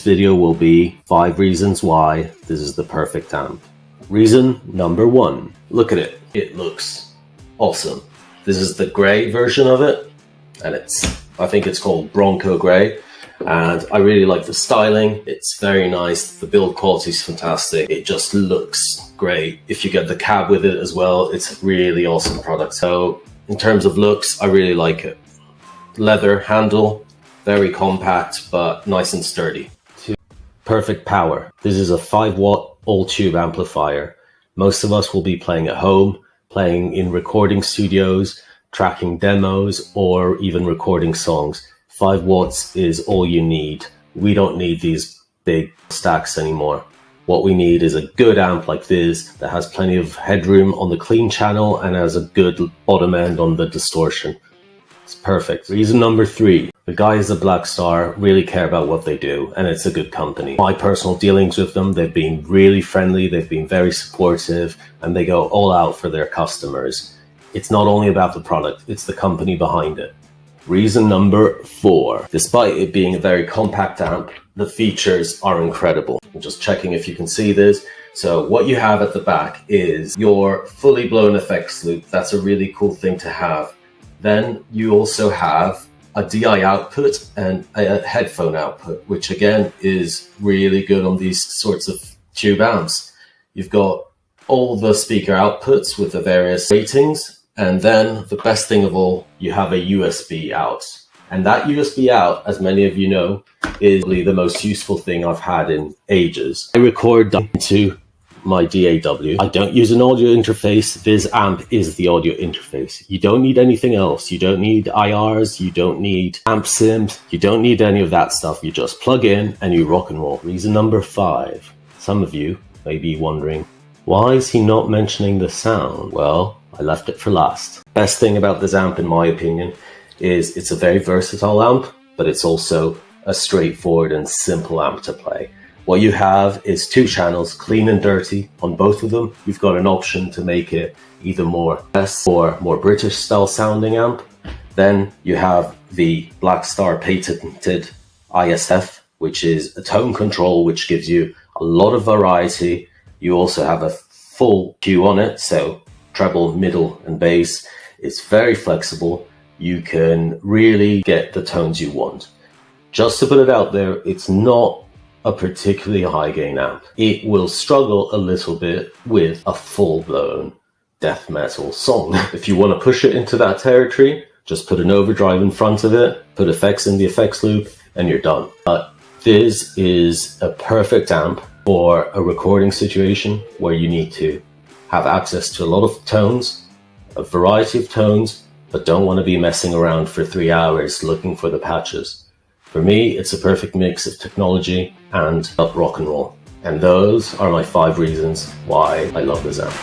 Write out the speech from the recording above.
video will be 5 reasons why this is the perfect amp. Reason number 1. Look at it. It looks awesome. This is the grey version of it, and I think it's called Bronco Grey. And I really like the styling. It's very nice. The build quality is fantastic. It just looks great. If you get the cab with it as well, it's a really awesome product. So in terms of looks, I really like it. Leather handle, very compact, but nice and sturdy. Perfect power. This is a 5-watt all-tube amplifier. Most of us will be playing at home, playing in recording studios, tracking demos, or even recording songs. 5 watts is all you need. We don't need these big stacks anymore. What we need is a good amp like this that has plenty of headroom on the clean channel and has a good bottom end on the distortion. It's perfect. Reason number 3. The guys at Blackstar really care about what they do, and it's a good company. My personal dealings with them, they've been really friendly, they've been very supportive, and they go all out for their customers. It's not only about the product, it's the company behind it. Reason number 4. Despite it being a very compact amp, the features are incredible. I'm just checking if you can see this. So what you have at the back is your fully blown effects loop. That's a really cool thing to have. Then you also have a DI output and a headphone output, which again is really good on these sorts of tube amps. You've got all the speaker outputs with the various ratings. And then the best thing of all, you have a USB out. And that USB out, as many of you know, is really the most useful thing I've had in ages. I record into my DAW. I don't use an audio interface. This amp is the audio interface. You don't need anything else. You don't need IRs. You don't need amp sims. You don't need any of that stuff. You just plug in and you rock and roll. Reason number 5. Some of you may be wondering, why is he not mentioning the sound? Well, I left it for last. Best thing about this amp, in my opinion, is it's a very versatile amp, but it's also a straightforward and simple amp to play. What you have is 2 channels, clean and dirty. On both of them, you've got an option to make it either more US or more British style sounding amp. Then you have the Blackstar patented ISF, which is a tone control, which gives you a lot of variety. You also have a full Q on it, so treble, middle, and bass. It's very flexible. You can really get the tones you want. Just to put it out there, it's not a particularly high gain amp. It will struggle a little bit with a full-blown death metal song. If you want to push it into that territory, just put an overdrive in front of it, put effects in the effects loop, and you're done. But this is a perfect amp for a recording situation where you need to have access to a lot of tones, a variety of tones, but don't want to be messing around for 3 hours looking for the patches. For me, it's a perfect mix of technology and rock and roll. And those are my 5 reasons why I love this amp.